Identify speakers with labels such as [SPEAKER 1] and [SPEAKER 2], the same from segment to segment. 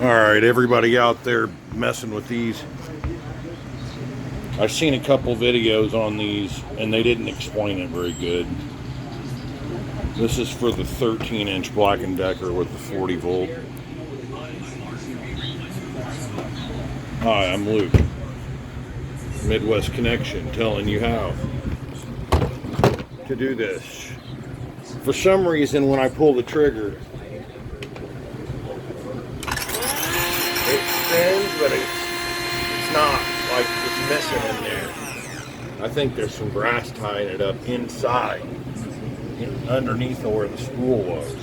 [SPEAKER 1] Alright, everybody out there messing with these. I've seen a couple videos on these and they didn't explain it very good. This is for the 13-inch Black & Decker with the 40 volt. Hi, I'm Luke. Midwest Connection, telling you how to do this. For some reason, when I pull the trigger, it spins, but it's not like it's missing in there. I think there's some brass tying it up inside, underneath where the spool was.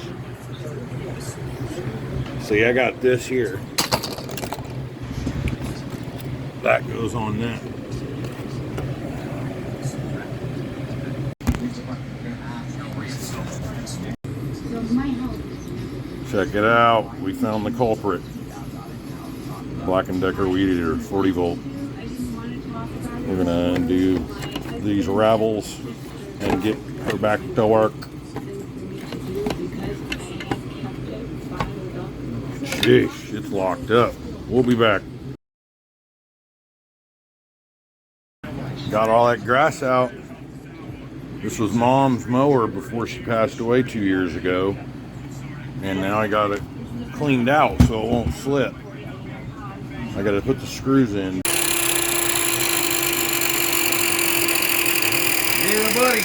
[SPEAKER 1] See, I got this here. That goes on that. Check it out. We found the culprit. Black & Decker weed eater, 40 volt. We're gonna undo these ravels and get her back to work. Sheesh, it's locked up. We'll be back. Got all that grass out. This was Mom's mower before she passed away 2 years ago. And now I got it cleaned out so it won't slip. I gotta put the screws in. Yeah, buddy.